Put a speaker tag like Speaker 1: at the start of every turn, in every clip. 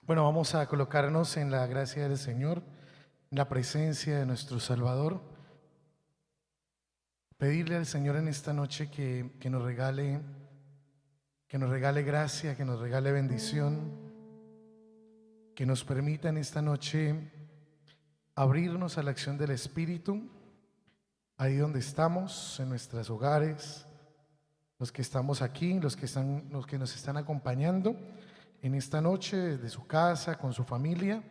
Speaker 1: Bueno, vamos a colocarnos en la gracia del Señor, en la presencia de nuestro Salvador. Pedirle al Señor en esta noche que nos regale gracia, que nos regale bendición, que nos permita en esta noche abrirnos a la acción del Espíritu, ahí donde estamos, en nuestros hogares, los que estamos aquí, los que nos están acompañando en esta noche desde su casa, con su familia.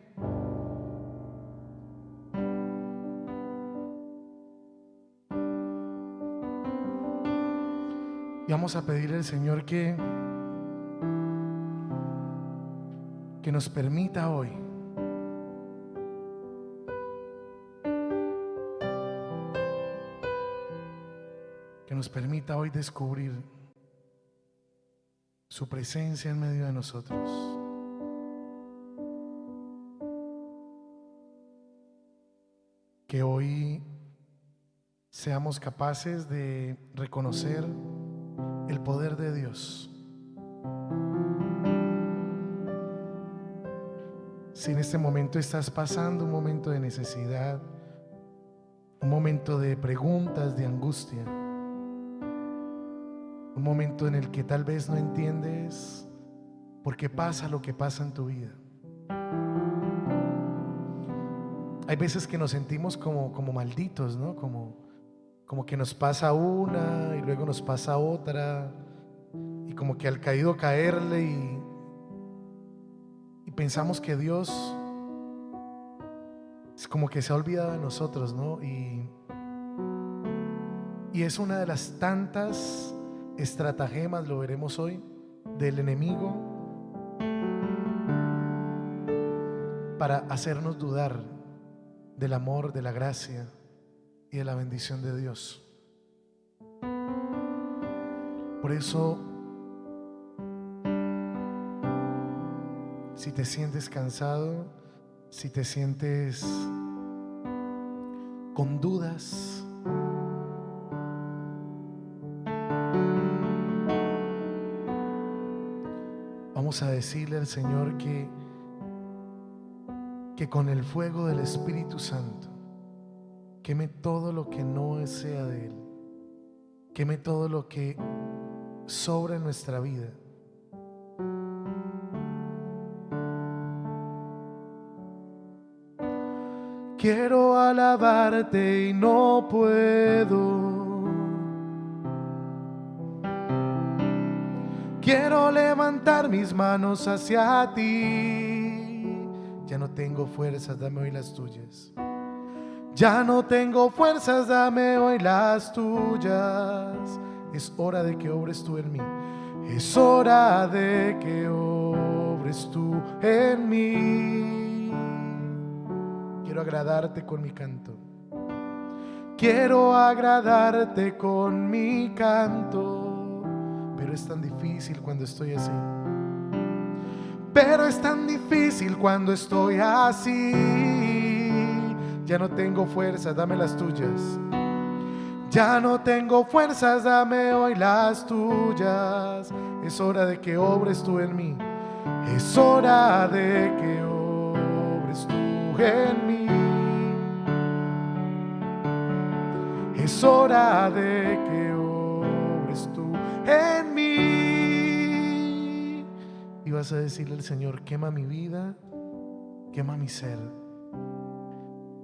Speaker 1: Y vamos a pedirle al Señor que nos permita hoy descubrir su presencia en medio de nosotros. Que hoy seamos capaces de reconocer el poder de Dios. Si en este momento estás pasando un momento de necesidad, un momento de preguntas, de angustia, un momento en el que tal vez no entiendes por qué pasa lo que pasa en tu vida. Hay veces que nos sentimos como malditos, ¿no? Como que nos pasa una y luego nos pasa otra, y como que al caído caerle y pensamos que Dios es como que se ha olvidado de nosotros, ¿no? Y es una de las tantas estratagemas, lo veremos hoy, del enemigo para hacernos dudar del amor, de la gracia y de la bendición de Dios. Por eso, si te sientes cansado, si te sientes con dudas, vamos a decirle al Señor que con el fuego del Espíritu Santo queme todo lo que no sea de Él, queme todo lo que sobra en nuestra vida. Quiero alabarte y no puedo. Quiero levantar mis manos hacia ti. Ya no tengo fuerzas, dame hoy las tuyas. Ya no tengo fuerzas, dame hoy las tuyas. Es hora de que obres tú en mí. Es hora de que obres tú en mí. Quiero agradarte con mi canto. Quiero agradarte con mi canto. Pero es tan difícil cuando estoy así. Pero es tan difícil cuando estoy así. Ya no tengo fuerzas, dame las tuyas. Ya no tengo fuerzas, dame hoy las tuyas. Es hora de que obres tú en mí. Es hora de que obres tú en mí. Es hora de que obres tú en mí. Y vas a decirle al Señor: quema mi vida, quema mi ser.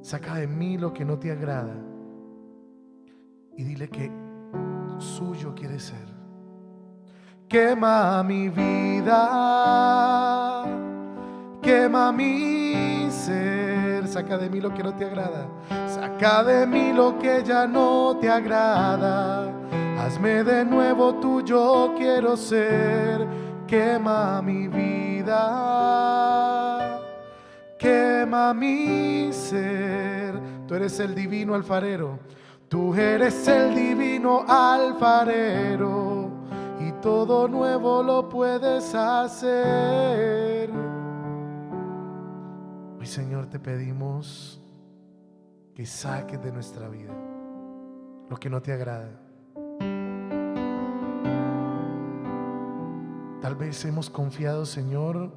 Speaker 1: Saca de mí lo que no te agrada y dile que suyo quiere ser. Quema mi vida, quema mi ser. Saca de mí lo que no te agrada. Saca de mí lo que ya no te agrada. Hazme de nuevo tuyo quiero ser. Quema mi vida, quema mi ser. Tú eres el divino alfarero. Tú eres el divino alfarero. Y todo nuevo lo puedes hacer. Hoy, Señor, te pedimos que saques de nuestra vida lo que no te agrada. Tal vez hemos confiado, Señor,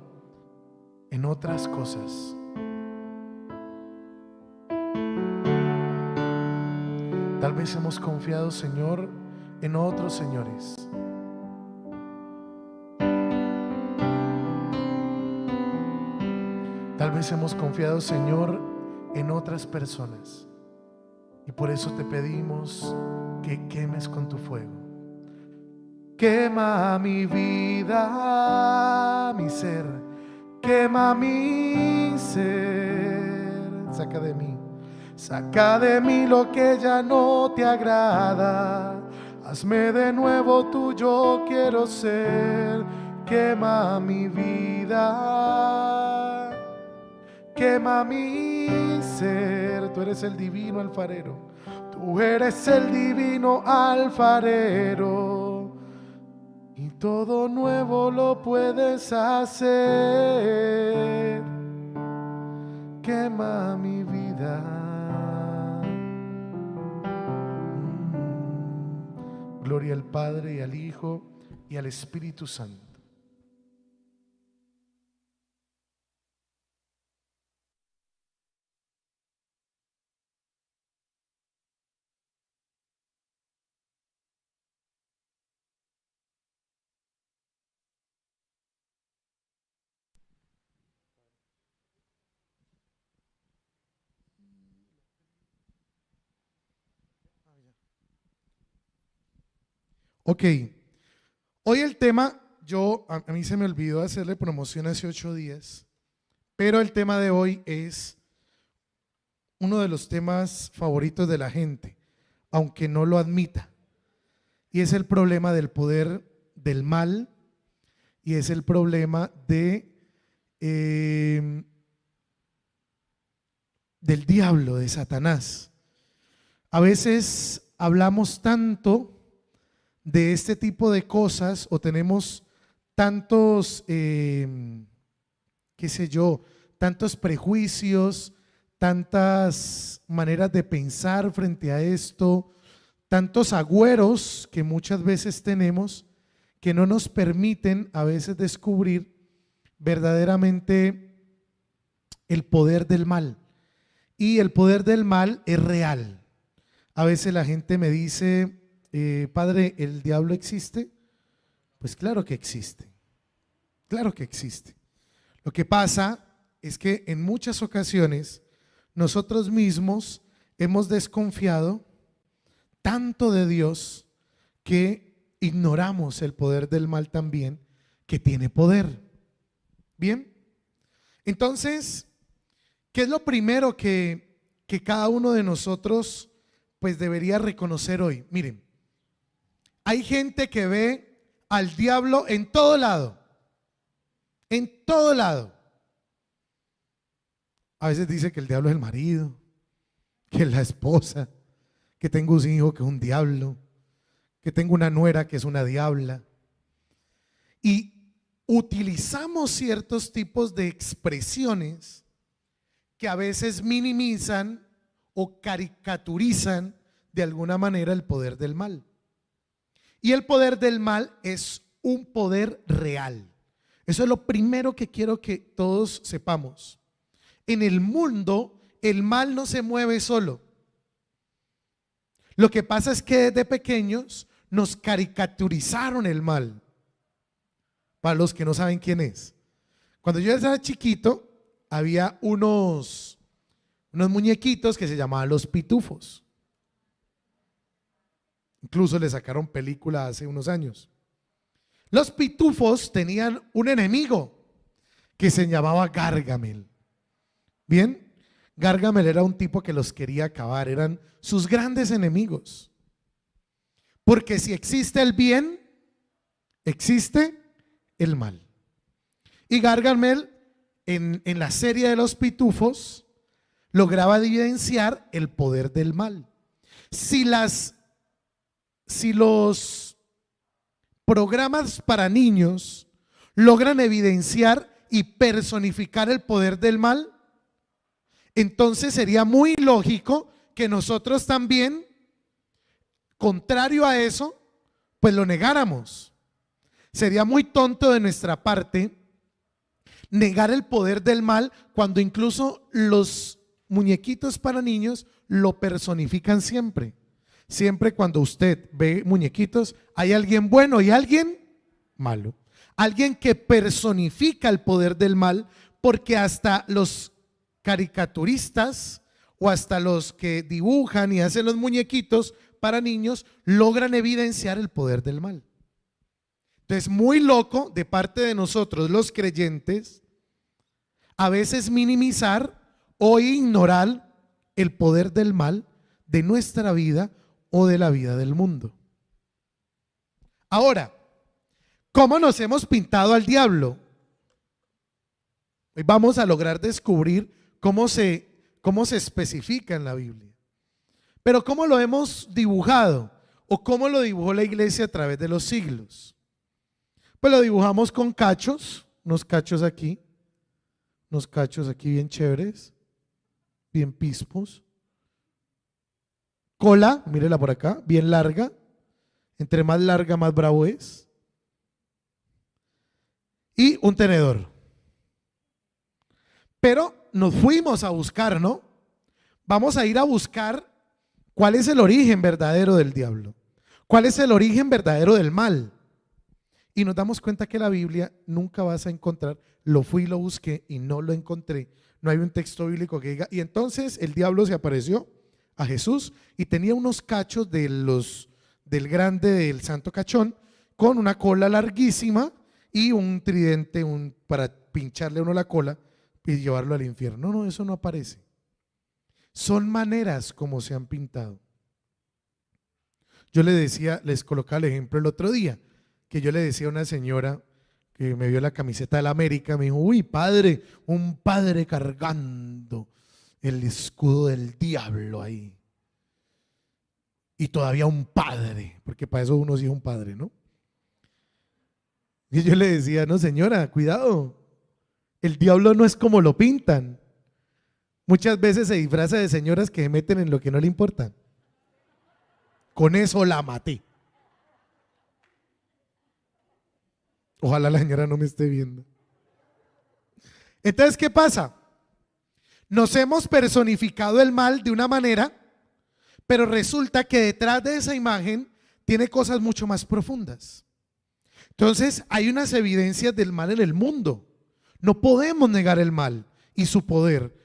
Speaker 1: en otras cosas. Tal vez hemos confiado, Señor, en otros señores. Tal vez hemos confiado, Señor, en otras personas. Y por eso te pedimos que quemes con tu fuego. Quema mi vida, mi ser. Quema mi ser. Saca de mí lo que ya no te agrada. Hazme de nuevo tuyo quiero ser. Quema mi vida. Quema mi ser. Tú eres el divino alfarero. Tú eres el divino alfarero. Y todo nuevo lo puedes hacer. Quema mi vida. Gloria al Padre y al Hijo y al Espíritu Santo. Ok, hoy el tema, a mí se me olvidó hacerle promoción hace 8 días, pero el tema de hoy es uno de los temas favoritos de la gente, aunque no lo admita, y es el problema del poder del mal, y es el problema del diablo, de Satanás. A veces hablamos tanto de este tipo de cosas o tenemos tantos, tantos prejuicios, tantas maneras de pensar frente a esto, tantos agüeros que muchas veces tenemos que no nos permiten a veces descubrir verdaderamente el poder del mal. Y el poder del mal es real. A veces la gente me dice: Padre, ¿el diablo existe? Pues claro que existe, claro que existe. Lo que pasa es que en muchas ocasiones nosotros mismos hemos desconfiado tanto de Dios que ignoramos el poder del mal también, que tiene poder. Bien, entonces, ¿qué es lo primero que cada uno de nosotros pues debería reconocer hoy? Miren, hay gente que ve al diablo en todo lado, en todo lado. A veces dice que el diablo es el marido, que es la esposa, que tengo un hijo que es un diablo, que tengo una nuera que es una diabla. Y utilizamos ciertos tipos de expresiones que a veces minimizan o caricaturizan de alguna manera el poder del mal. Y el poder del mal es un poder real. Eso es lo primero que quiero que todos sepamos. En el mundo, el mal no se mueve solo. Lo que pasa es que desde pequeños nos caricaturizaron el mal. Para los que no saben quién es. Cuando yo era chiquito, había unos muñequitos que se llamaban los pitufos. Incluso le sacaron película hace unos años. Los pitufos tenían un enemigo que se llamaba Gargamel. Bien, Gargamel era un tipo que los quería acabar, eran sus grandes enemigos. Porque si existe el bien, existe el mal. Y Gargamel en la serie de los pitufos lograba evidenciar el poder del mal. Si los programas para niños logran evidenciar y personificar el poder del mal, entonces sería muy lógico que nosotros también, contrario a eso, pues lo negáramos. Sería muy tonto de nuestra parte Negar el poder del mal cuando incluso los muñequitos para niños lo personifican siempre. Siempre cuando usted ve muñequitos, hay alguien bueno y alguien malo. Alguien que personifica el poder del mal, porque hasta los caricaturistas o hasta los que dibujan y hacen los muñequitos para niños logran evidenciar el poder del mal. Entonces, muy loco de parte de nosotros los creyentes a veces minimizar o ignorar el poder del mal de nuestra vida o de la vida del mundo. Ahora, ¿cómo nos hemos pintado al diablo? Hoy vamos a lograr descubrir cómo se especifica en la Biblia. Pero ¿cómo lo hemos dibujado? ¿O cómo lo dibujó la iglesia a través de los siglos? Pues lo dibujamos con cachos, unos cachos aquí bien chéveres, bien pispos. Cola, mírela por acá, bien larga. Entre más larga, más bravo es. Y un tenedor. Pero nos fuimos a buscar, ¿no? Vamos a ir a buscar cuál es el origen verdadero del diablo. ¿Cuál es el origen verdadero del mal? Y nos damos cuenta que la Biblia nunca vas a encontrar. Lo fui y lo busqué y no lo encontré. No hay un texto bíblico que diga. Y entonces el diablo se apareció a Jesús y tenía unos cachos del grande del santo cachón, con una cola larguísima y un tridente para pincharle a uno la cola y llevarlo al infierno. No, eso no aparece. Son maneras como se han pintado. Yo le decía, les colocaba el ejemplo el otro día, que yo le decía a una señora que me vio la camiseta de la América, me dijo, uy, padre, un padre cargando el escudo del diablo ahí. Y todavía un padre, porque para eso uno sí es un padre, ¿no? Y yo le decía, no señora, cuidado, el diablo no es como lo pintan. Muchas veces se disfraza de señoras que se meten en lo que no le importa. Con eso la maté. Ojalá la señora no me esté viendo. Entonces, ¿qué pasa? Nos hemos personificado el mal de una manera, pero resulta que detrás de esa imagen tiene cosas mucho más profundas. Entonces, hay unas evidencias del mal en el mundo. No podemos negar el mal y su poder.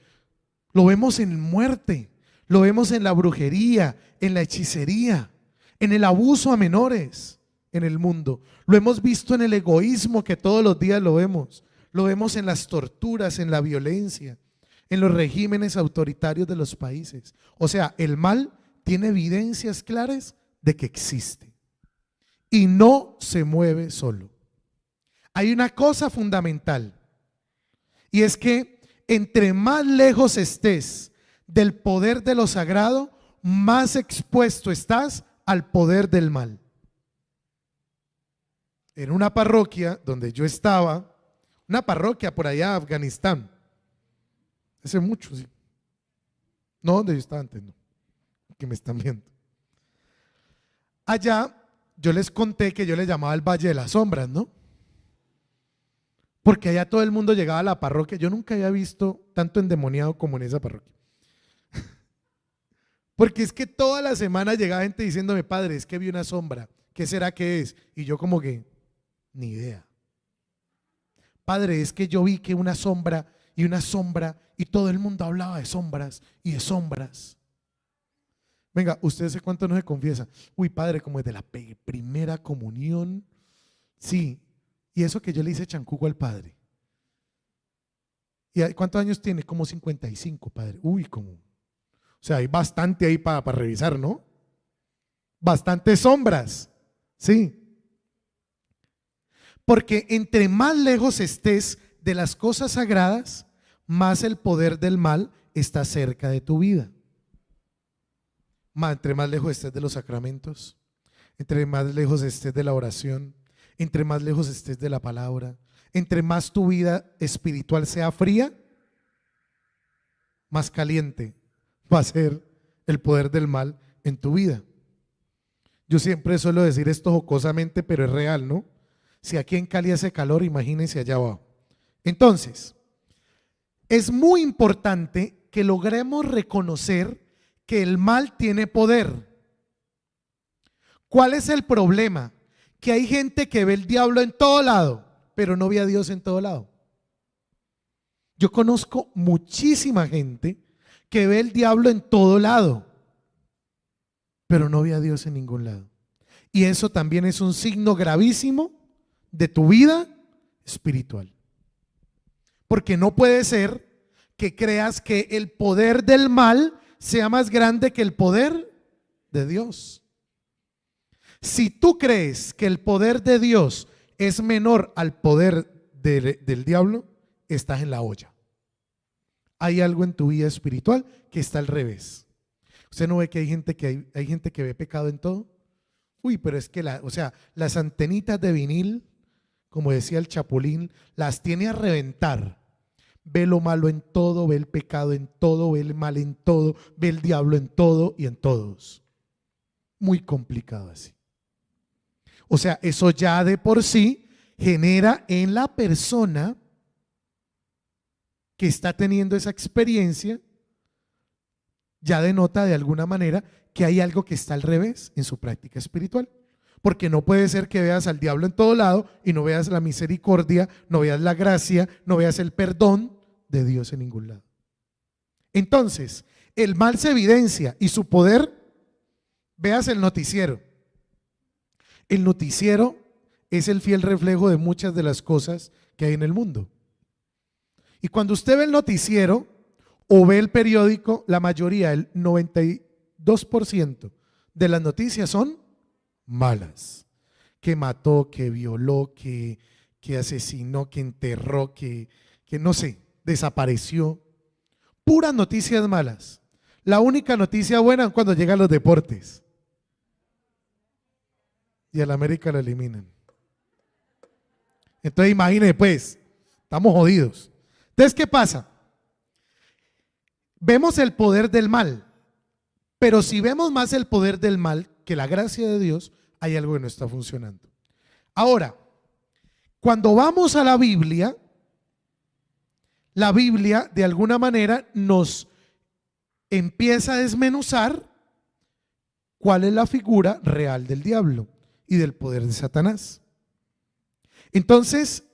Speaker 1: Lo vemos en muerte, lo vemos en la brujería, en la hechicería, en el abuso a menores en el mundo. Lo hemos visto en el egoísmo que todos los días lo vemos. Lo vemos en las torturas, en la violencia, en los regímenes autoritarios de los países. O sea, el mal tiene evidencias claras de que existe y no se mueve solo. Hay una cosa fundamental y es que entre más lejos estés del poder de lo sagrado, más expuesto estás al poder del mal. En una parroquia donde yo estaba, una parroquia por allá, Afganistán, hace mucho, sí. No, donde yo estaba antes, no, que me están viendo. Allá yo les conté que yo le llamaba el Valle de las Sombras, ¿no? Porque allá todo el mundo llegaba a la parroquia. Yo nunca había visto tanto endemoniado como en esa parroquia. Porque es que toda la semana llegaba gente diciéndome, padre, es que vi una sombra, ¿qué será que es? Y yo como que, ni idea. Padre, es que yo vi que una sombra y todo el mundo hablaba de sombras y de sombras. Venga, ¿usted hace cuánto no se confiesa? Uy, padre, como desde la primera comunión. Sí, y eso que yo le hice chancuco al padre. ¿Y cuántos años tiene? Como 55, padre. Uy, como. O sea, hay bastante ahí para revisar, ¿no? Bastantes sombras, sí. Porque entre más lejos estés de las cosas sagradas, más el poder del mal está cerca de tu vida. Entre más lejos estés de los sacramentos, entre más lejos estés de la oración, entre más lejos estés de la palabra, entre más tu vida espiritual sea fría, más caliente va a ser el poder del mal en tu vida. Yo siempre suelo decir esto jocosamente, pero es real, ¿no? Si aquí en Cali hace calor, imagínense allá abajo, Entonces, es muy importante que logremos reconocer que el mal tiene poder. ¿Cuál es el problema? Que hay gente que ve el diablo en todo lado, pero no ve a Dios en todo lado. Yo conozco muchísima gente que ve el diablo en todo lado, pero no ve a Dios en ningún lado. Y eso también es un signo gravísimo de tu vida espiritual. Porque no puede ser que creas que el poder del mal sea más grande que el poder de Dios. Si tú crees que el poder de Dios es menor al poder del diablo, estás en la olla. Hay algo en tu vida espiritual que está al revés. ¿Usted no ve que hay gente que ve pecado en todo? Uy, pero es que las antenitas de vinil, como decía el Chapulín, las tiene a reventar. Ve lo malo en todo, ve el pecado en todo, ve el mal en todo, ve el diablo en todo y en todos. Muy complicado así. O sea, eso ya de por sí genera en la persona que está teniendo esa experiencia, ya denota de alguna manera que hay algo que está al revés en su práctica espiritual. Porque no puede ser que veas al diablo en todo lado y no veas la misericordia, no veas la gracia, no veas el perdón de Dios en ningún lado. Entonces, el mal se evidencia y su poder, veas el noticiero. El noticiero es el fiel reflejo de muchas de las cosas que hay en el mundo. Y cuando usted ve el noticiero o ve el periódico, la mayoría, el 92% de las noticias son malas. Que mató, que violó, que asesinó, que enterró, que no sé, desapareció. Puras noticias malas. La única noticia buena es cuando llegan los deportes. Y al América lo eliminan. Entonces imagínense pues, estamos jodidos. Entonces, ¿qué pasa? Vemos el poder del mal, pero si vemos más el poder del mal que la gracia de Dios, hay algo que no está funcionando. Ahora, cuando vamos a la Biblia de alguna manera nos empieza a desmenuzar cuál es la figura real del diablo y del poder de Satanás. Entonces,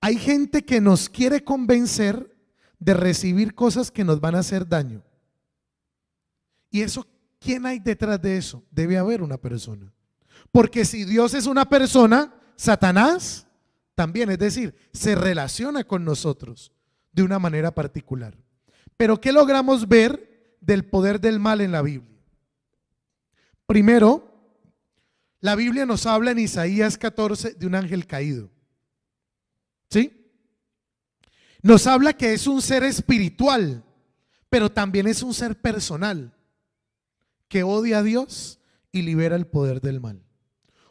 Speaker 1: hay gente que nos quiere convencer de recibir cosas que nos van a hacer daño. Y eso, ¿quién hay detrás de eso? Debe haber una persona. Porque si Dios es una persona, Satanás también, es decir, se relaciona con nosotros de una manera particular. Pero ¿qué logramos ver del poder del mal en la Biblia? Primero, la Biblia nos habla en Isaías 14 de un ángel caído. ¿Sí? Nos habla que es un ser espiritual, pero también es un ser personal, que odia a Dios y libera el poder del mal.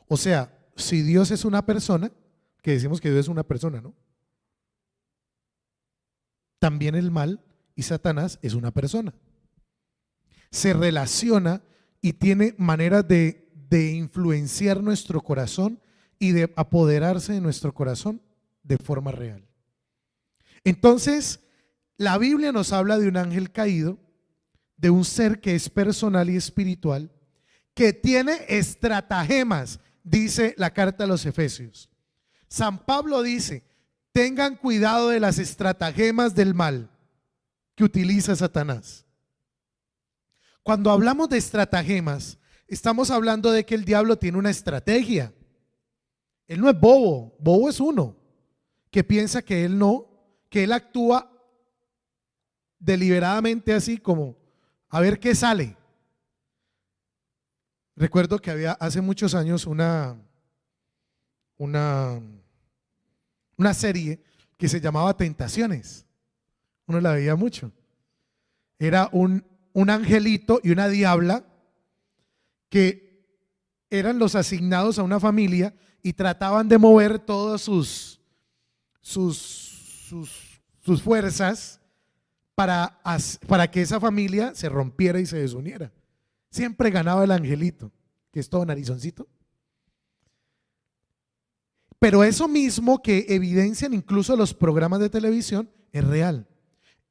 Speaker 1: O sea, si Dios es una persona, que decimos que Dios es una persona, ¿no? También el mal y Satanás es una persona. Se relaciona y tiene maneras de influenciar nuestro corazón y de apoderarse de nuestro corazón de forma real. Entonces, la Biblia nos habla de un ángel caído, de un ser que es personal y espiritual, que tiene estratagemas, dice la carta a los Efesios. San Pablo dice: tengan cuidado de las estratagemas del mal que utiliza Satanás. Cuando hablamos de estratagemas, estamos hablando de que el diablo tiene una estrategia. Él no es bobo, bobo es uno que piensa que él actúa deliberadamente así como a ver qué sale. Recuerdo que había hace muchos años una serie que se llamaba Tentaciones. Uno la veía mucho. Era un angelito y una diabla que eran los asignados a una familia y trataban de mover todas sus fuerzas para que esa familia se rompiera y se desuniera. Siempre ganaba el angelito, que es todo narizoncito. Pero eso mismo que evidencian incluso los programas de televisión es real.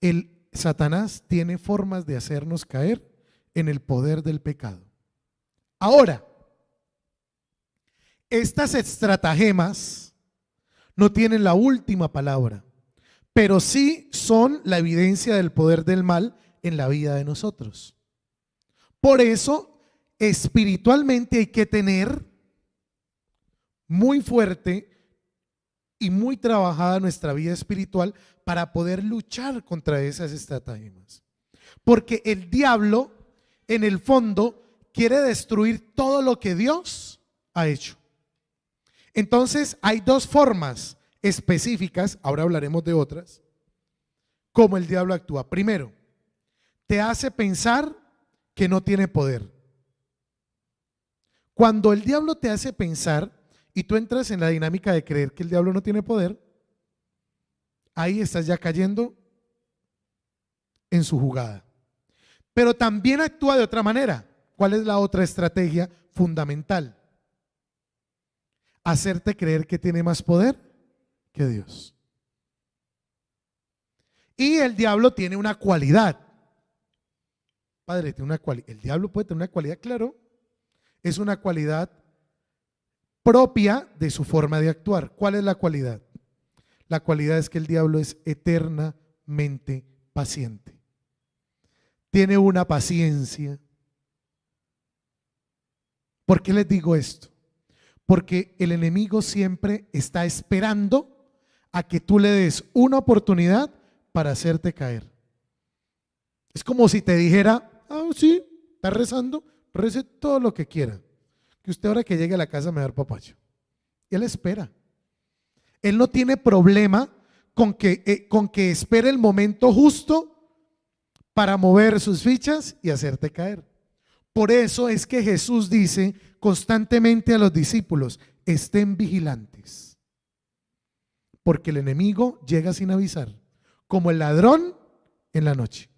Speaker 1: El Satanás tiene formas de hacernos caer en el poder del pecado. Ahora, estas estratagemas no tienen la última palabra, pero sí son la evidencia del poder del mal en la vida de nosotros. Por eso, espiritualmente hay que tener muy fuerte y muy trabajada nuestra vida espiritual para poder luchar contra esas estratagemas. Porque el diablo, en el fondo, quiere destruir todo lo que Dios ha hecho. Entonces, hay dos formas específicas, ahora hablaremos de otras, cómo el diablo actúa. Primero, te hace pensar que no tiene poder. Cuando el diablo te hace pensar y tú entras en la dinámica de creer que el diablo no tiene poder, ahí estás ya cayendo en su jugada. Pero también actúa de otra manera. ¿Cuál es la otra estrategia fundamental? Hacerte creer que tiene más poder que Dios. Y el diablo tiene una cualidad. Padre, tiene una cualidad. El diablo puede tener una cualidad, claro. Es una cualidad propia de su forma de actuar. ¿Cuál es la cualidad? La cualidad es que el diablo es eternamente paciente. Tiene una paciencia. ¿Por qué les digo esto? Porque el enemigo siempre está esperando a que tú le des una oportunidad para hacerte caer. Es como si te dijera, sí, está rezando, rece todo lo que quiera. Que usted ahora que llegue a la casa me va a dar papacho. Y él espera. Él no tiene problema con que espere el momento justo para mover sus fichas y hacerte caer. Por eso es que Jesús dice constantemente a los discípulos, estén vigilantes, porque el enemigo llega sin avisar, como el ladrón en la noche.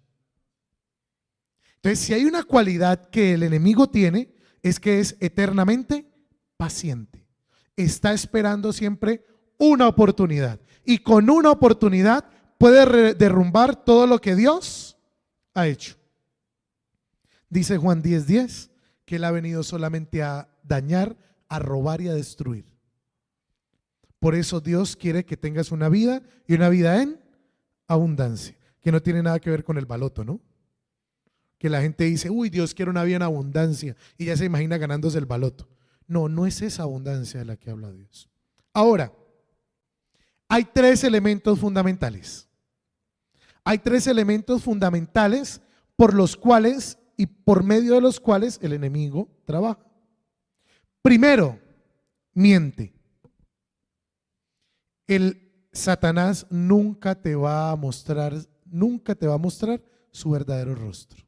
Speaker 1: Entonces, si hay una cualidad que el enemigo tiene, es que es eternamente paciente. Está esperando siempre una oportunidad, y con una oportunidad puede derrumbar todo lo que Dios ha hecho. Dice Juan 10:10 que Él ha venido solamente a dañar, a robar y a destruir. Por eso Dios quiere que tengas una vida y una vida en abundancia, que no tiene nada que ver con el baloto, ¿no? Que la gente dice, uy, Dios quiere una vida en abundancia y ya se imagina ganándose el baloto. No, no es esa abundancia de la que habla Dios. Ahora, hay tres elementos fundamentales. Hay tres elementos fundamentales por los cuales y por medio de los cuales el enemigo trabaja. Primero, miente. El Satanás nunca te va a mostrar su verdadero rostro.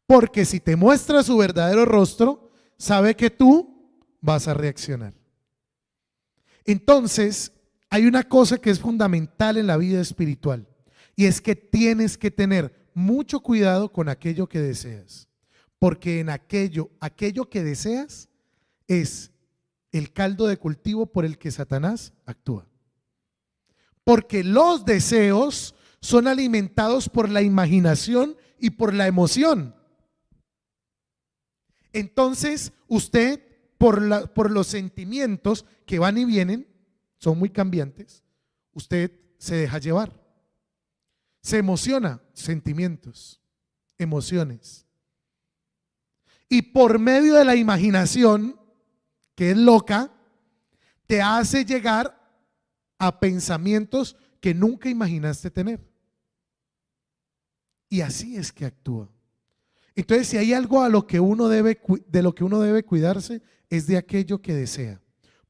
Speaker 1: Porque si te muestra su verdadero rostro, sabe que tú vas a reaccionar. Entonces, hay una cosa que es fundamental en la vida espiritual, y es que tienes que tener mucho cuidado con aquello que deseas, porque en aquello que deseas es el caldo de cultivo por el que Satanás actúa. Porque los deseos son alimentados por la imaginación y por la emoción. Entonces, usted, por los sentimientos que van y vienen, son muy cambiantes, usted se deja llevar. Se emociona, sentimientos, emociones. Y por medio de la imaginación, que es loca, te hace llegar a pensamientos que nunca imaginaste tener. Y así es que actúa. Entonces, si hay algo de lo que uno debe cuidarse, es de aquello que desea.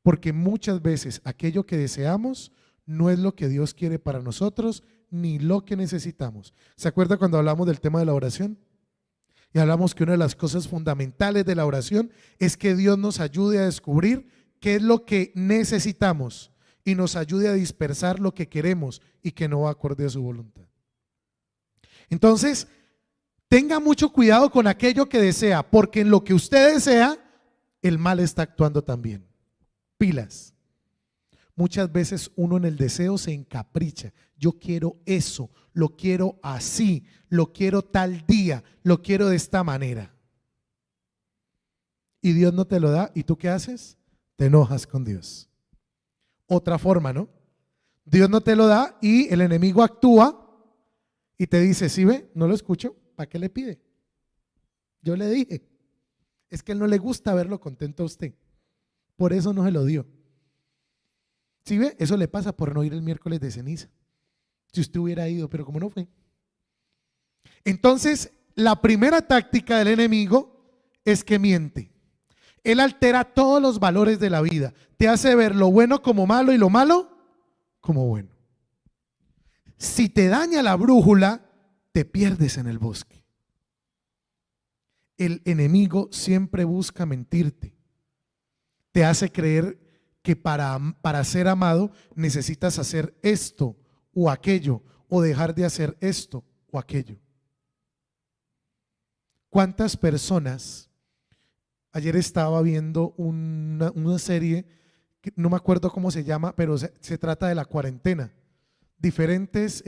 Speaker 1: Porque muchas veces aquello que deseamos no es lo que Dios quiere para nosotros, ni lo que necesitamos. ¿Se acuerda cuando hablamos del tema de la oración? Y hablamos que una de las cosas fundamentales de la oración es que Dios nos ayude a descubrir qué es lo que necesitamos y nos ayude a dispersar lo que queremos y que no va acorde a su voluntad. Entonces, tenga mucho cuidado con aquello que desea, porque en lo que usted desea, el mal está actuando también. Pilas. muchas veces uno en el deseo se encapricha. Yo quiero eso, lo quiero así, lo quiero tal día, lo quiero de esta manera. Y Dios no te lo da, ¿y tú qué haces? Te enojas con Dios. Otra forma, ¿no? Dios no te lo da y el enemigo actúa y te dice, ¿sí ve? No lo escucho, ¿para qué le pide? Yo le dije, es que a él no le gusta verlo contento a usted, por eso no se lo dio. ¿Sí ve? Eso le pasa por no ir el miércoles de ceniza. Si usted hubiera ido, pero como no fue. Entonces, la primera táctica del enemigo es que miente. Él altera todos los valores de la vida. Te hace ver lo bueno como malo y lo malo como bueno. Si te daña la brújula, te pierdes en el bosque. El enemigo siempre busca mentirte. Te hace creer que para ser amado necesitas hacer esto o aquello, o dejar de hacer esto o aquello. ¿Cuántas personas? Ayer estaba viendo una serie, que no me acuerdo cómo se llama, pero se trata de la cuarentena. Diferentes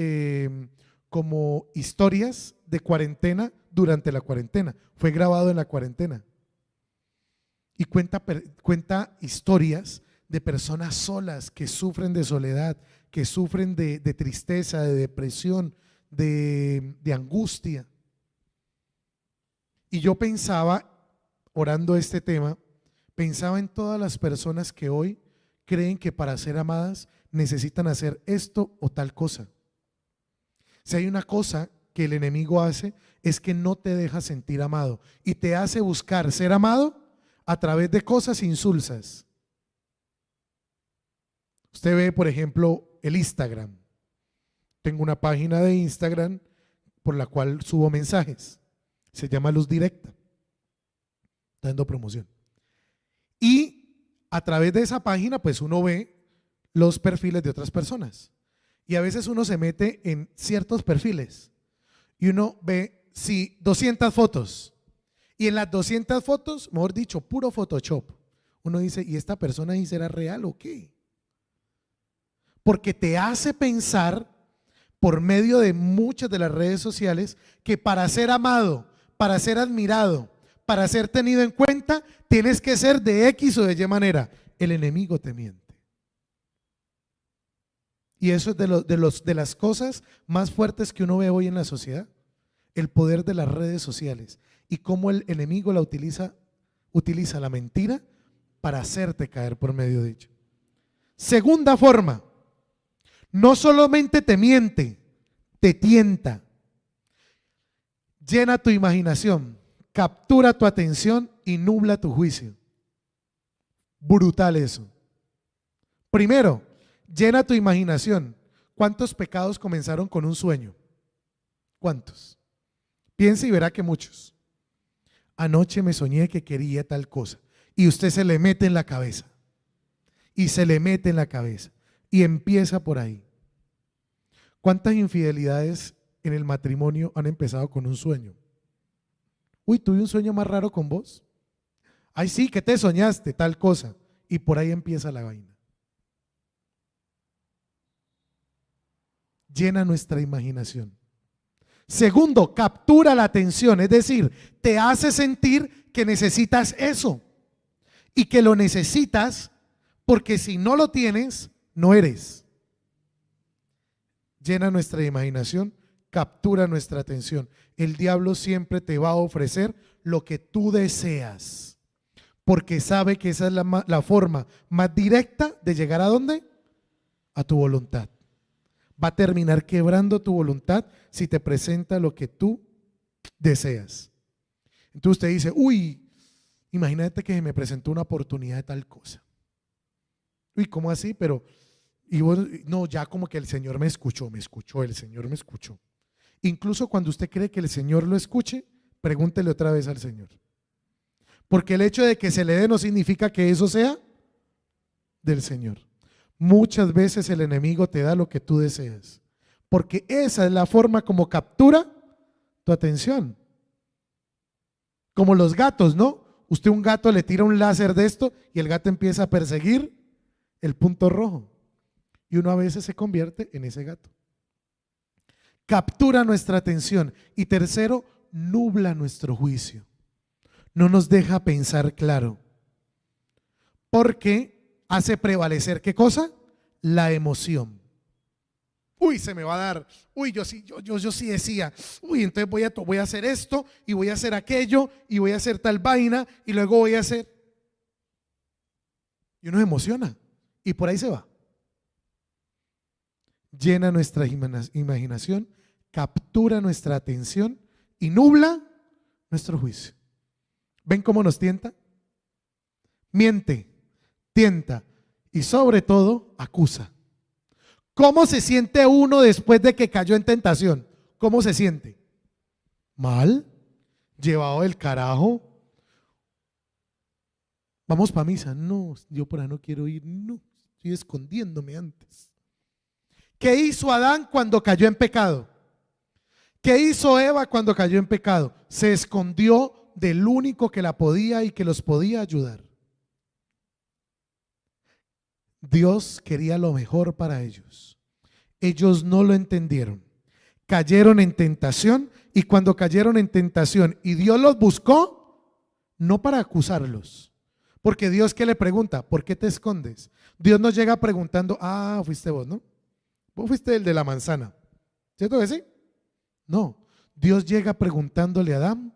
Speaker 1: como historias de cuarentena durante la cuarentena. Fue grabado en la cuarentena. Y cuenta historias de personas solas que sufren de soledad, que sufren de tristeza, de depresión, de angustia. Y yo pensaba, orando este tema, pensaba en todas las personas que hoy creen que para ser amadas necesitan hacer esto o tal cosa. Si hay una cosa que el enemigo hace, es que no te deja sentir amado y te hace buscar ser amado a través de cosas insulsas. Usted ve, por ejemplo, el Instagram. Tengo una página de Instagram por la cual subo mensajes. Se llama Luz Directa. Está dando promoción. Y a través de esa página, pues uno ve los perfiles de otras personas. Y a veces uno se mete en ciertos perfiles y uno ve, sí, 200 fotos. Y en las 200 fotos, mejor dicho, puro Photoshop. Uno dice, ¿y esta persona ahí será real o qué? Porque te hace pensar por medio de muchas de las redes sociales que para ser amado, para ser admirado, para ser tenido en cuenta, tienes que ser de X o de Y manera. El enemigo te miente. Y eso es de las cosas más fuertes que uno ve hoy en la sociedad. El poder de las redes sociales y cómo el enemigo utiliza la mentira para hacerte caer por medio de ello. Segunda forma, no solamente te miente, te tienta. Llena tu imaginación, captura tu atención y nubla tu juicio. Brutal eso. Primero, llena tu imaginación. ¿Cuántos pecados comenzaron con un sueño? ¿Cuántos? Piensa y verá que muchos. Anoche me soñé que quería tal cosa y usted se le mete en la cabeza y se le mete en la cabeza y empieza por ahí. ¿Cuántas infidelidades en el matrimonio han empezado con un sueño? Uy, tuve un sueño más raro con vos. Ay, sí, que te soñaste tal cosa y por ahí empieza la vaina. Llena nuestra imaginación. Segundo, captura la atención, es decir, te hace sentir que necesitas eso y que lo necesitas porque si no lo tienes, no eres. Llena nuestra imaginación, captura nuestra atención. El diablo siempre te va a ofrecer lo que tú deseas porque sabe que esa es la forma más directa de llegar ¿a dónde? A tu voluntad. Va a terminar quebrando tu voluntad si te presenta lo que tú deseas. Entonces usted dice, uy, imagínate que me presentó una oportunidad de tal cosa. Uy, ¿cómo así? Pero, y vos, no, ya como que el Señor me escuchó, el Señor me escuchó. Incluso cuando usted cree que el Señor lo escuche, pregúntele otra vez al Señor. Porque el hecho de que se le dé no significa que eso sea del Señor. Muchas veces el enemigo te da lo que tú deseas, porque esa es la forma como captura tu atención. Como los gatos, ¿no? Usted a un gato le tira un láser de esto y el gato empieza a perseguir el punto rojo. y uno a veces se convierte en ese gato. Captura nuestra atención y tercero, nubla nuestro juicio. No nos deja pensar claro, porque hace prevalecer ¿qué cosa? La emoción. Uy, se me va a dar. Uy, yo sí decía. Uy, entonces voy a hacer esto y voy a hacer aquello y voy a hacer tal vaina y luego voy a hacer. Y uno se emociona y por ahí se va. Llena nuestra imaginación, captura nuestra atención y nubla nuestro juicio. ¿Ven cómo nos tienta? Miente, tienta y sobre todo acusa. ¿Cómo se siente uno después de que cayó en tentación? ¿Cómo se siente? Mal, llevado del carajo. Vamos para misa. No, yo por ahí no quiero ir. No, estoy escondiéndome antes. ¿Qué hizo Adán cuando cayó en pecado? ¿Qué hizo Eva cuando cayó en pecado? Se escondió del único que la podía y que los podía ayudar. Dios quería lo mejor para ellos. Ellos no lo entendieron. Cayeron en tentación y cuando cayeron en tentación y Dios los buscó, no para acusarlos. Porque Dios, ¿qué le pregunta? ¿Por qué te escondes? Dios nos llega preguntando, fuiste vos, ¿no? Vos fuiste el de la manzana, ¿cierto que sí? No, Dios llega preguntándole a Adán,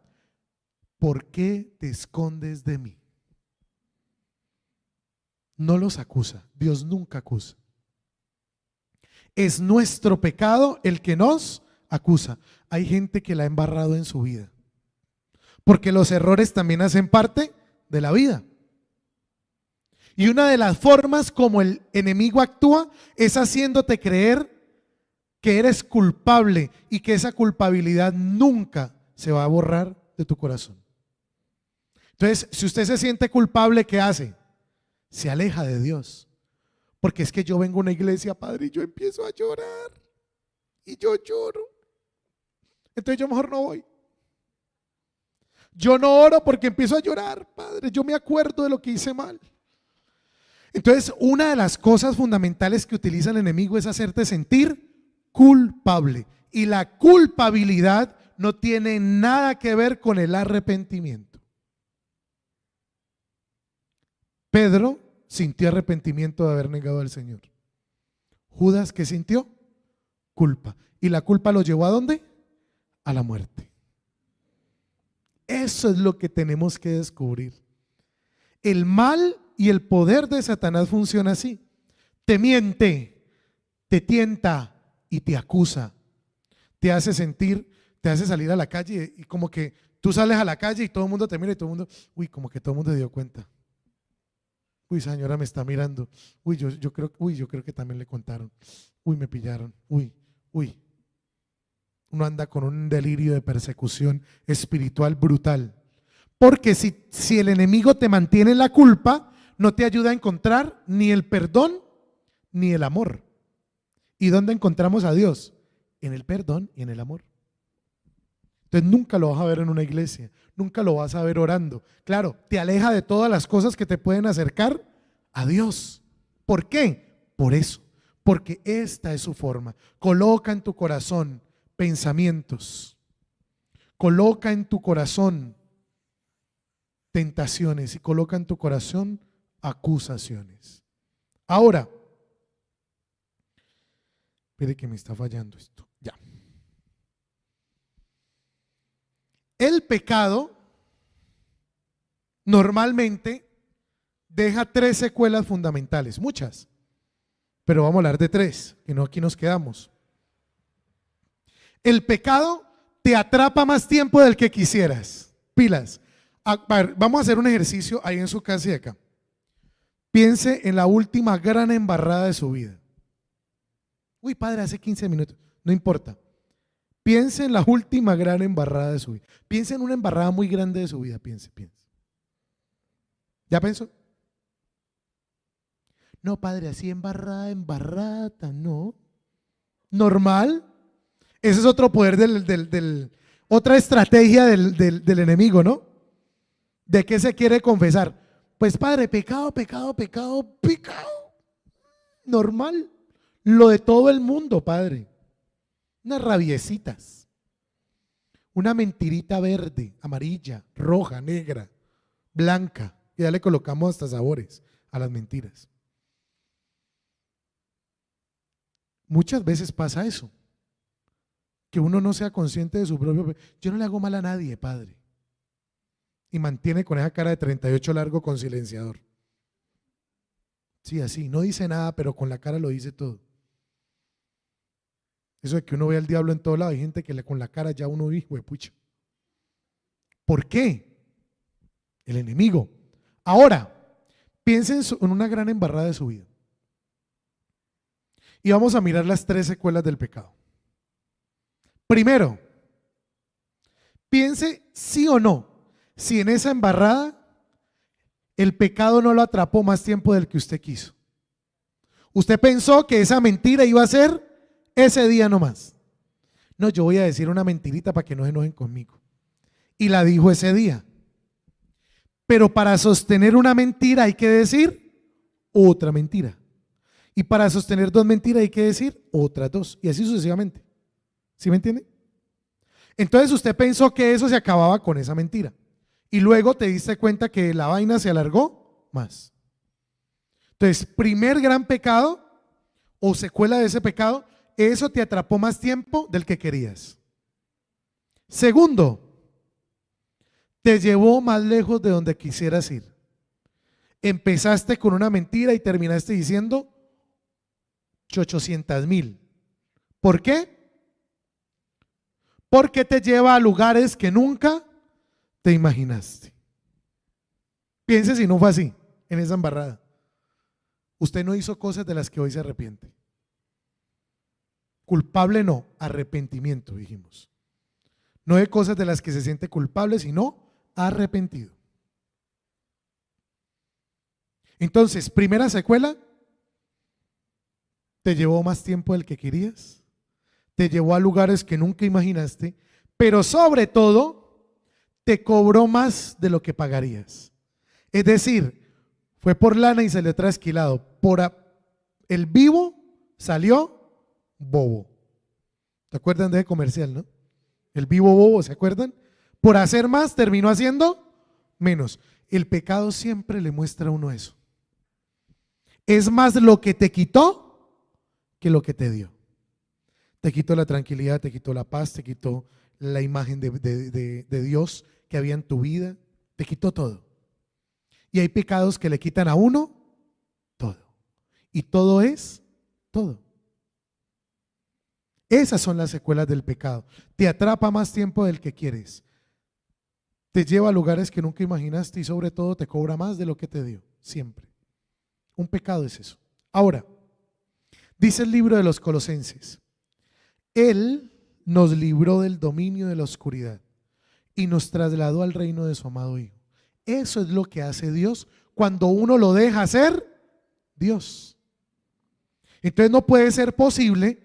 Speaker 1: ¿por qué te escondes de mí? No los acusa, Dios nunca acusa. Es nuestro pecado el que nos acusa. Hay gente que la ha embarrado en su vida, porque los errores también hacen parte de la vida. Y una de las formas como el enemigo actúa es haciéndote creer que eres culpable y que esa culpabilidad nunca se va a borrar de tu corazón. Entonces, si usted se siente culpable, ¿qué hace? Se aleja de Dios. Porque es que yo vengo a una iglesia, padre, y yo empiezo a llorar. Y yo lloro. Entonces yo mejor no voy. Yo no oro porque empiezo a llorar, padre. Yo me acuerdo de lo que hice mal. Entonces, una de las cosas fundamentales que utiliza el enemigo es hacerte sentir culpable. Y la culpabilidad no tiene nada que ver con el arrepentimiento. Pedro sintió arrepentimiento de haber negado al Señor. Judas, ¿qué sintió? Culpa. ¿Y la culpa lo llevó a dónde? A la muerte. Eso es lo que tenemos que descubrir. El mal y el poder de Satanás funciona así. Te miente, te tienta y te acusa. Te hace sentir, te hace salir a la calle y como que tú sales a la calle y todo el mundo te mira y todo el mundo, como que todo el mundo se dio cuenta. Señora me está mirando. Yo creo que también le contaron. Me pillaron. Uno anda con un delirio de persecución espiritual brutal. Porque si el enemigo te mantiene en la culpa, no te ayuda a encontrar ni el perdón ni el amor. ¿Y dónde encontramos a Dios? En el perdón y en el amor. Entonces nunca lo vas a ver en una iglesia, nunca lo vas a ver orando. Claro, te aleja de todas las cosas que te pueden acercar a Dios. ¿Por qué? Por eso, porque esta es su forma. Coloca en tu corazón pensamientos, coloca en tu corazón tentaciones y coloca en tu corazón acusaciones. Ahora, espere que me está fallando esto. Ya. El pecado normalmente deja 3 secuelas fundamentales, muchas, pero vamos a hablar de 3, que no aquí nos quedamos. El pecado te atrapa más tiempo del que quisieras. Pilas. Vamos a hacer un ejercicio ahí en su casa y acá. Piense en la última gran embarrada de su vida. Padre, hace 15 minutos. No importa. Piense en la última gran embarrada de su vida. Piense en una embarrada muy grande de su vida. Piense. ¿Ya pensó? No, padre, así embarrada, no. Normal. Ese es otro poder otra estrategia del enemigo, ¿no? ¿De qué se quiere confesar? Pues padre, pecado. Normal. lo de todo el mundo, Padre. Unas rabiecitas, una mentirita verde, amarilla, roja, negra, blanca, y ya le colocamos hasta sabores a las mentiras. Muchas veces pasa eso, que uno no sea consciente de su propio. Yo no le hago mal a nadie, Padre. Y mantiene con esa cara de 38 largo con silenciador. Sí, así, no dice nada, pero con la cara lo dice todo. Eso de que uno ve al diablo en todo lado, hay gente que con la cara ya uno dice, pucha. ¿Por qué? El enemigo. Ahora, piensen en una gran embarrada de su vida. Y vamos a mirar las 3 secuelas del pecado. Primero, piense sí o no, si en esa embarrada el pecado no lo atrapó más tiempo del que usted quiso. Usted pensó que esa mentira iba a ser ese día nomás. No, yo voy a decir una mentirita para que no se enojen conmigo. Y la dijo ese día. Pero para sostener una mentira hay que decir otra mentira. Y para sostener 2 mentiras hay que decir otras 2. Y así sucesivamente. ¿Sí me entiende? Entonces usted pensó que eso se acababa con esa mentira. Y luego te diste cuenta que la vaina se alargó más. Entonces, primer gran pecado o secuela de ese pecado, eso te atrapó más tiempo del que querías. Segundo, te llevó más lejos de donde quisieras ir. Empezaste con una mentira y terminaste diciendo 800,000. ¿Por qué? Porque te lleva a lugares que nunca te imaginaste. Piense si no fue así, en esa embarrada. Usted no hizo cosas de las que hoy se arrepiente. Culpable no, arrepentimiento dijimos. No de cosas de las que se siente culpable, sino arrepentido. Entonces, primera secuela, te llevó más tiempo del que querías, te llevó a lugares que nunca imaginaste, pero sobre todo, te cobró más de lo que pagarías. Es decir, fue por lana y salió trasquilado. El vivo salió bobo. ¿Se acuerdan de ese comercial, no? El vivo bobo, ¿se acuerdan? Por hacer más terminó haciendo menos. El pecado siempre le muestra a uno eso. Es más lo que te quitó que lo que te dio. Te quitó la tranquilidad, te quitó la paz, te quitó la imagen de Dios que había en tu vida, te quitó todo. Y hay pecados que le quitan a uno todo. Y todo es todo. Esas son las secuelas del pecado. Te atrapa más tiempo del que quieres. Te lleva a lugares que nunca imaginaste y sobre todo te cobra más de lo que te dio. Siempre. Un pecado es eso. Ahora, dice el libro de los Colosenses, Él nos libró del dominio de la oscuridad y nos trasladó al reino de su amado Hijo. Eso es lo que hace Dios cuando uno lo deja hacer Dios. Entonces no puede ser posible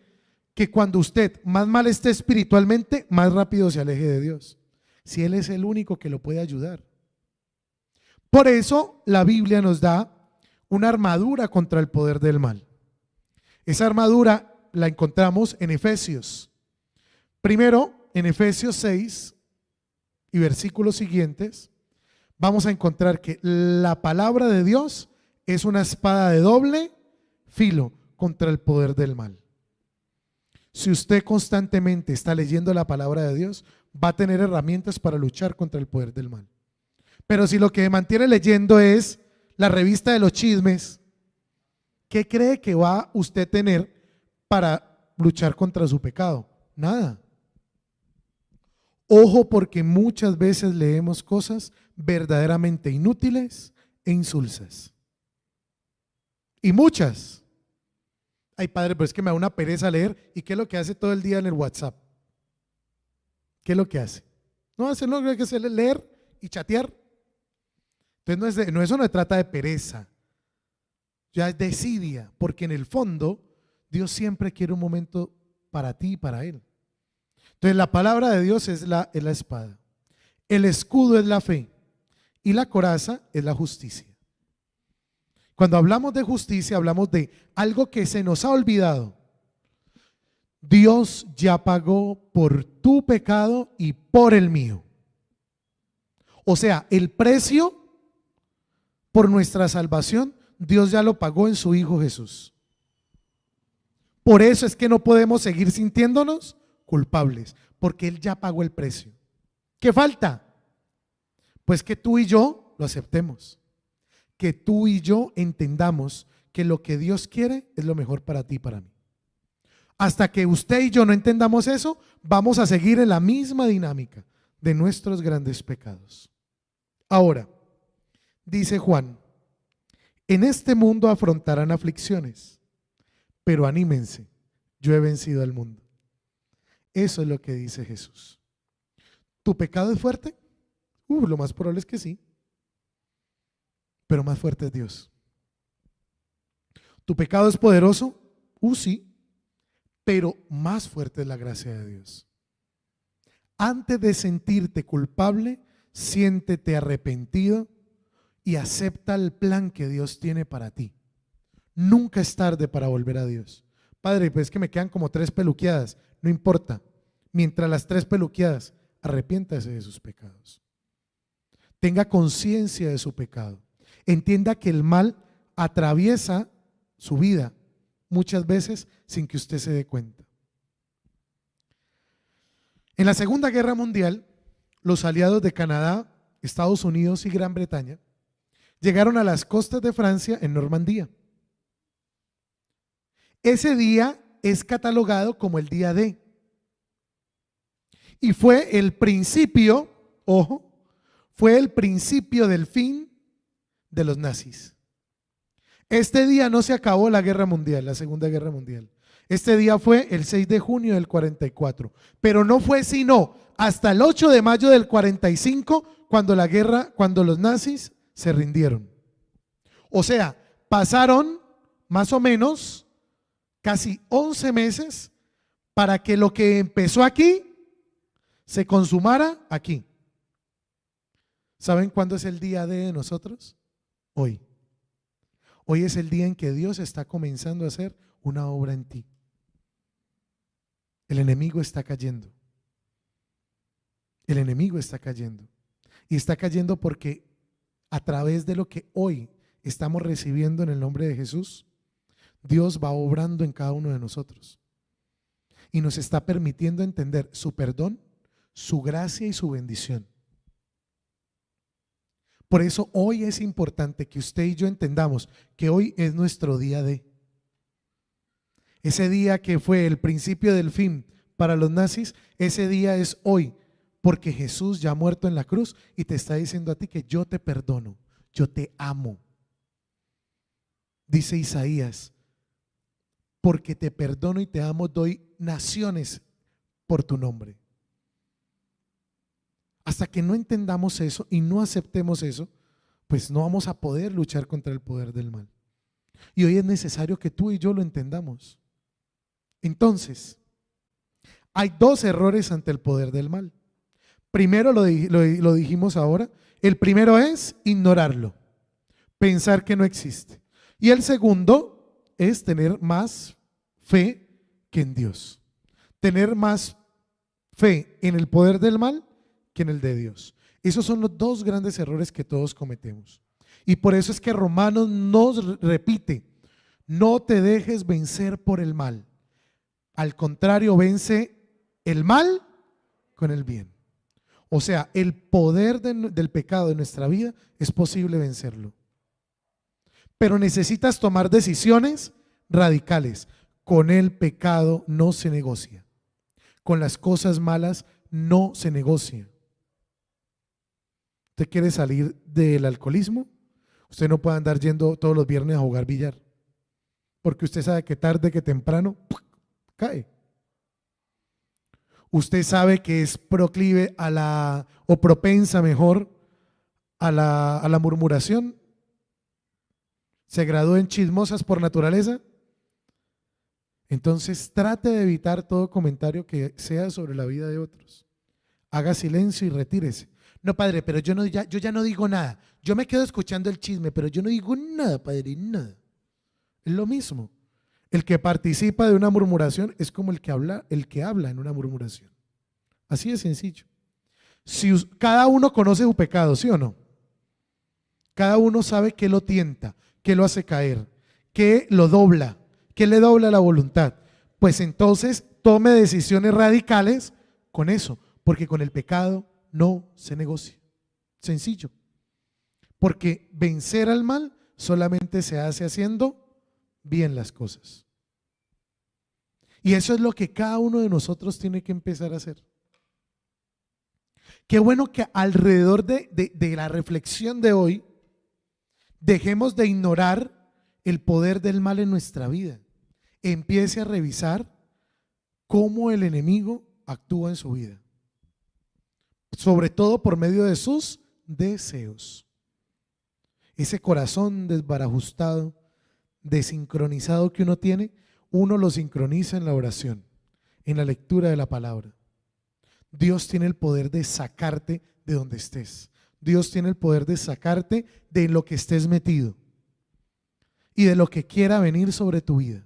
Speaker 1: que cuando usted más mal esté espiritualmente, más rápido se aleje de Dios, si Él es el único que lo puede ayudar. Por eso la Biblia nos da una armadura contra el poder del mal. Esa armadura la encontramos en Efesios. Primero, en Efesios 6 y versículos siguientes, vamos a encontrar que la palabra de Dios es una espada de doble filo contra el poder del mal. Si usted constantemente está leyendo la palabra de Dios, va a tener herramientas para luchar contra el poder del mal. Pero si lo que mantiene leyendo es la revista de los chismes, ¿qué cree que va usted a tener para luchar contra su pecado? Nada. Ojo, porque muchas veces leemos cosas verdaderamente inútiles e insulsas. Y muchas. Ay, padre, pero es que me da una pereza leer. ¿Y qué es lo que hace todo el día en el WhatsApp? ¿Qué es lo que hace? No hace lo que hace leer y chatear. Entonces eso no se trata de pereza. Ya es desidia, porque en el fondo Dios siempre quiere un momento para ti y para Él. Entonces la palabra de Dios es la espada. El escudo es la fe y la coraza es la justicia. Cuando hablamos de justicia, hablamos de algo que se nos ha olvidado. Dios ya pagó por tu pecado y por el mío. O sea, el precio por nuestra salvación, Dios ya lo pagó en su Hijo Jesús. Por eso es que no podemos seguir sintiéndonos culpables, porque Él ya pagó el precio. ¿Qué falta? Pues que tú y yo lo aceptemos, que tú y yo entendamos que lo que Dios quiere es lo mejor para ti y para mí. Hasta que usted y yo no entendamos eso, vamos a seguir en la misma dinámica de nuestros grandes pecados. Ahora, dice Juan, en este mundo afrontarán aflicciones, pero anímense, yo he vencido al mundo. Eso es lo que dice Jesús. ¿Tu pecado es fuerte? Lo más probable es que sí, pero más fuerte es Dios. ¿Tu pecado es poderoso? Sí, pero más fuerte es la gracia de Dios. Antes de sentirte culpable, siéntete arrepentido y acepta el plan que Dios tiene para ti. Nunca es tarde para volver a Dios. Padre, pues es que me quedan como 3 peluqueadas. No importa. Mientras las 3 peluqueadas, arrepiéntase de sus pecados. Tenga conciencia de su pecado. Entienda que el mal atraviesa su vida muchas veces sin que usted se dé cuenta. En la Segunda Guerra Mundial, los aliados de Canadá, Estados Unidos y Gran Bretaña llegaron a las costas de Francia en Normandía. Ese día es catalogado como el día D. Y fue el principio, ojo, fue el principio del fin de los nazis. Este día no se acabó la guerra mundial, la Segunda Guerra Mundial. Este día fue el 6 de junio del 44, pero no fue sino hasta el 8 de mayo del 45 cuando los nazis se rindieron. O sea, pasaron más o menos casi 11 meses para que lo que empezó aquí se consumara aquí. ¿Saben cuándo es el día de nosotros? Hoy. Hoy es el día en que Dios está comenzando a hacer una obra en ti. El enemigo está cayendo. El enemigo está cayendo. Y está cayendo porque a través de lo que hoy estamos recibiendo en el nombre de Jesús, Dios va obrando en cada uno de nosotros. Y nos está permitiendo entender su perdón, su gracia y su bendición. Por eso hoy es importante que usted y yo entendamos que hoy es nuestro día de. Ese día que fue el principio del fin para los nazis, ese día es hoy, porque Jesús ya ha muerto en la cruz y te está diciendo a ti que yo te perdono, yo te amo. Dice Isaías, porque te perdono y te amo, doy naciones por tu nombre. Hasta que no entendamos eso y no aceptemos eso, pues no vamos a poder luchar contra el poder del mal. Y hoy es necesario que tú y yo lo entendamos. Entonces, hay 2 errores ante el poder del mal. Primero, lo dijimos ahora, el primero es ignorarlo, pensar que no existe. Y el segundo es tener más fe que en Dios. Tener más fe en el poder del mal que en el de Dios. Esos son los 2 grandes errores que todos cometemos. Y por eso es que Romanos nos repite, no te dejes vencer por el mal. Al contrario, vence el mal con el bien. O sea, el poder del pecado de nuestra vida es posible vencerlo. Pero necesitas tomar decisiones radicales. Con el pecado no se negocia. Con las cosas malas no se negocia. ¿Usted quiere salir del alcoholismo? Usted no puede andar yendo todos los viernes a jugar billar, porque usted sabe que tarde que temprano cae. Usted sabe que es proclive o propensa mejor a la murmuración. Se graduó en chismosas por naturaleza. Entonces trate de evitar todo comentario que sea sobre la vida de otros. Haga silencio y retírese. No, padre, pero yo ya no digo nada. Yo me quedo escuchando el chisme, pero yo no digo nada, padre, nada. Es lo mismo. El que participa de una murmuración es como el que habla en una murmuración. Así de sencillo. Si cada uno conoce su pecado, ¿sí o no? Cada uno sabe qué lo tienta, qué lo hace caer, qué lo dobla, qué le dobla la voluntad. Pues entonces tome decisiones radicales con eso, porque con el pecado no se negocia. Sencillo. Porque vencer al mal solamente se hace haciendo bien las cosas. Y eso es lo que cada uno de nosotros tiene que empezar a hacer. Qué bueno que alrededor de la reflexión de hoy dejemos de ignorar el poder del mal en nuestra vida. Empiece a revisar cómo el enemigo actúa en su vida, sobre todo por medio de sus deseos. Ese corazón desbarajustado, desincronizado que uno tiene, uno lo sincroniza en la oración, en la lectura de la palabra. Dios tiene el poder de sacarte de donde estés. Dios tiene el poder de sacarte de lo que estés metido y de lo que quiera venir sobre tu vida.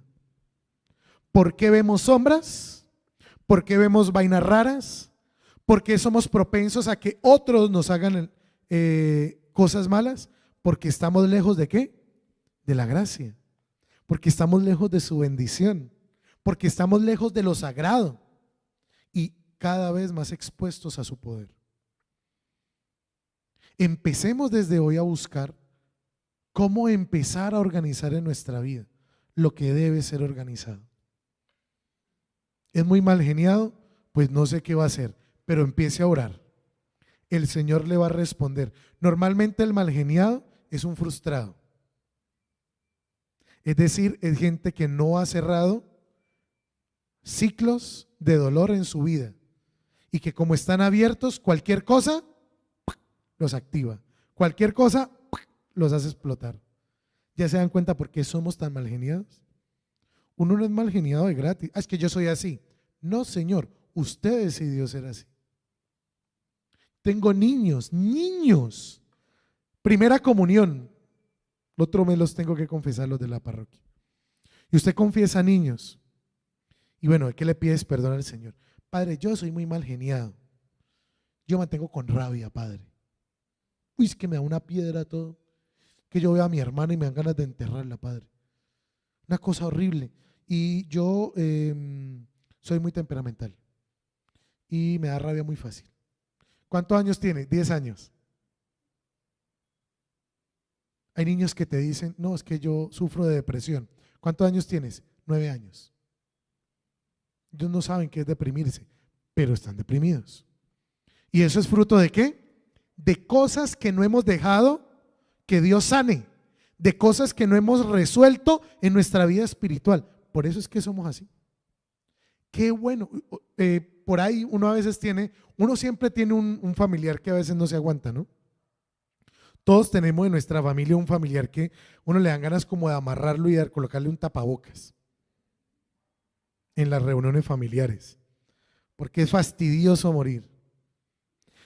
Speaker 1: ¿Por qué vemos sombras? ¿Por qué vemos vainas raras? ¿Por qué somos propensos a que otros nos hagan cosas malas? Porque estamos lejos ¿de qué? De la gracia. Porque estamos lejos de su bendición. Porque estamos lejos de lo sagrado. Y cada vez más expuestos a su poder. Empecemos desde hoy a buscar cómo empezar a organizar en nuestra vida lo que debe ser organizado. ¿Es muy mal geniado? Pues no sé qué va a hacer, pero empiece a orar. El Señor le va a responder. Normalmente el mal geniado es un frustrado. Es decir, es gente que no ha cerrado ciclos de dolor en su vida y que como están abiertos, cualquier cosa los activa. Cualquier cosa los hace explotar. ¿Ya se dan cuenta por qué somos tan mal geniados? Uno no es mal geniado de gratis. Es que yo soy así. No, Señor, usted decidió ser así. Tengo niños. Primera comunión. El otro mes los tengo que confesar, los de la parroquia. Y usted confiesa a niños. Y bueno, ¿de qué le pides perdón al Señor? Padre, yo soy muy mal geniado. Yo mantengo con rabia, Padre. Uy, es que me da una piedra todo. Que yo veo a mi hermana y me dan ganas de enterrarla, Padre. Una cosa horrible. Y yo soy muy temperamental. Y me da rabia muy fácil. ¿Cuántos años tiene? 10 años. Hay niños que te dicen, no, es que yo sufro de depresión. ¿Cuántos años tienes? 9 años. Ellos no saben qué es deprimirse, pero están deprimidos. ¿Y eso es fruto de qué? De cosas que no hemos dejado que Dios sane, de cosas que no hemos resuelto en nuestra vida espiritual. Por eso es que somos así. Qué bueno. Por ahí uno siempre tiene un familiar que a veces no se aguanta, ¿no? Todos tenemos en nuestra familia un familiar que uno le dan ganas como de amarrarlo y de colocarle un tapabocas en las reuniones familiares, porque es fastidioso morir.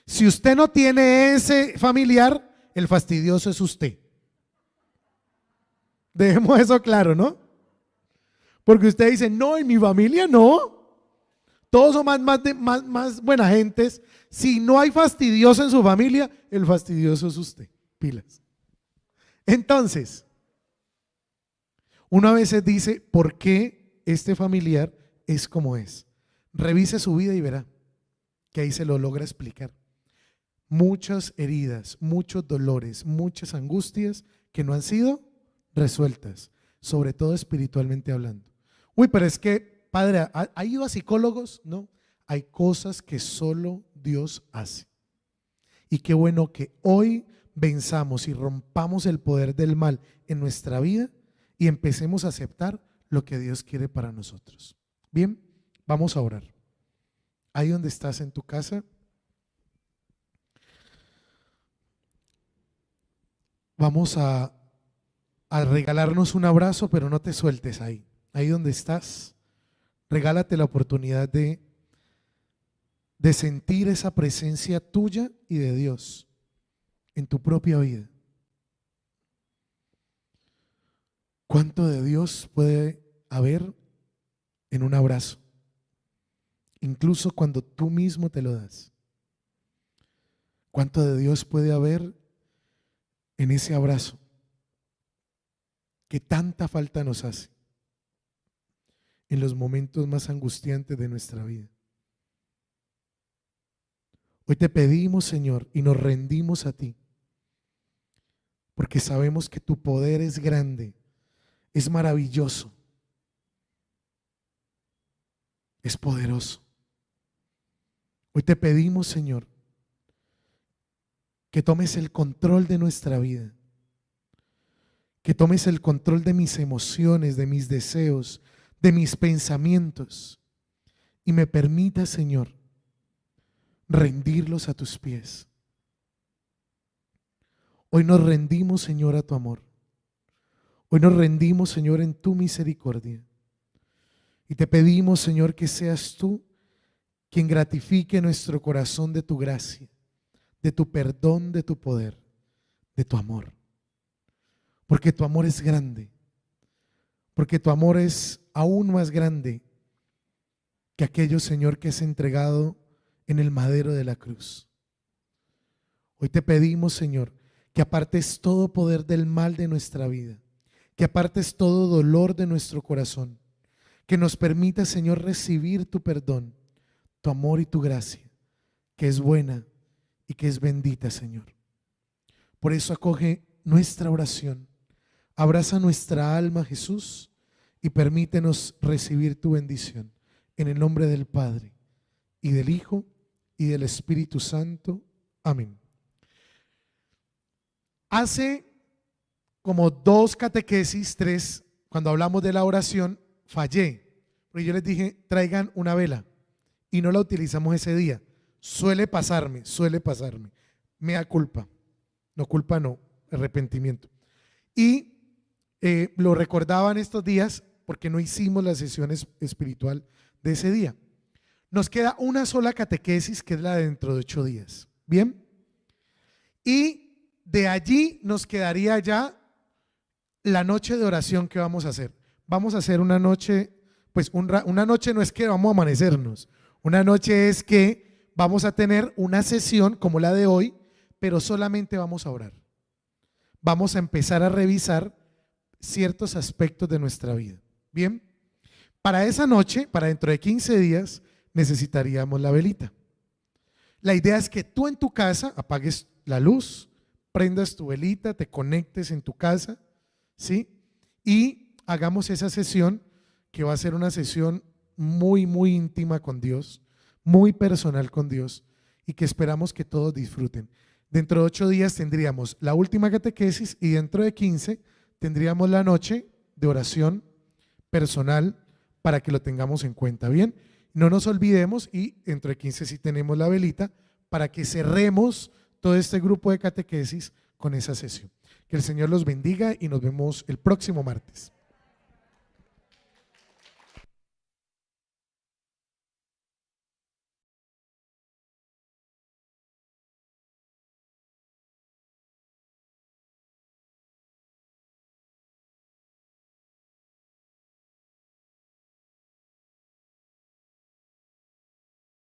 Speaker 1: Si usted no tiene ese familiar, el fastidioso es usted. Dejemos eso claro, ¿no? Porque usted dice, no, en mi familia no. Todos son más buena gentes. Si no hay fastidioso en su familia, el fastidioso es usted. Pilas. Entonces, uno a veces dice, ¿por qué este familiar es como es? Revise su vida y verá que ahí se lo logra explicar. Muchas heridas, muchos dolores, muchas angustias que no han sido resueltas, sobre todo espiritualmente hablando. Uy, pero es que, padre, ¿ha ido a psicólogos? No, hay cosas que solo Dios hace. Y qué bueno que hoy venzamos y rompamos el poder del mal en nuestra vida y empecemos a aceptar lo que Dios quiere para nosotros. Bien, vamos a orar. Ahí donde estás en tu casa, vamos a regalarnos un abrazo, pero no te sueltes ahí. Ahí donde estás, regálate la oportunidad de de sentir esa presencia tuya y de Dios en tu propia vida. ¿Cuánto de Dios puede haber en un abrazo? Incluso cuando tú mismo te lo das. ¿Cuánto de Dios puede haber en ese abrazo que tanta falta nos hace en los momentos más angustiantes de nuestra vida? Hoy te pedimos, Señor, y nos rendimos a ti, porque sabemos que tu poder es grande, es maravilloso, es poderoso. Hoy te pedimos, Señor, que tomes el control de nuestra vida, que tomes el control de mis emociones, de mis deseos, de mis pensamientos, y me permitas, Señor, rendirlos a tus pies. Hoy nos rendimos, Señor, a tu amor. Hoy nos rendimos, Señor, en tu misericordia. Y te pedimos, Señor, que seas tú quien gratifique nuestro corazón de tu gracia, de tu perdón, de tu poder, de tu amor. Porque tu amor es grande. Porque tu amor es aún más grande que aquello, Señor, que has entregado en el madero de la cruz. Hoy te pedimos, Señor, que apartes todo poder del mal de nuestra vida, que apartes todo dolor de nuestro corazón, que nos permita, Señor, recibir tu perdón, tu amor y tu gracia, que es buena y que es bendita, Señor. Por eso acoge nuestra oración, abraza nuestra alma, Jesús, y permítenos recibir tu bendición. En el nombre del Padre, y del Hijo, y del Espíritu Santo. Amén. Hace como 2 catequesis, 3, cuando hablamos de la oración, fallé. Porque yo les dije, traigan una vela, y no la utilizamos ese día. Suele pasarme. Mea culpa. No culpa, no, arrepentimiento. Y lo recordaba en estos días porque no hicimos la sesión espiritual de ese día. Nos queda una sola catequesis, que es la de dentro de 8 días. ¿Bien? Y de allí nos quedaría ya la noche de oración que vamos a hacer. Vamos a hacer una noche, pues una noche no es que vamos a amanecernos. Una noche es que vamos a tener una sesión como la de hoy, pero solamente vamos a orar. Vamos a empezar a revisar ciertos aspectos de nuestra vida. Bien, para esa noche, para dentro de 15 días, necesitaríamos la velita. La idea es que tú en tu casa apagues la luz, prendas tu velita, te conectes en tu casa, ¿sí? Y hagamos esa sesión, que va a ser una sesión muy, muy íntima con Dios, muy personal con Dios, y que esperamos que todos disfruten. Dentro de 8 días tendríamos la última catequesis, y dentro de 15 tendríamos la noche de oración personal, para que lo tengamos en cuenta. Bien, no nos olvidemos, y dentro de 15 sí tenemos la velita, para que cerremos todo este grupo de catequesis con esa sesión. Que el Señor los bendiga y nos vemos el próximo martes.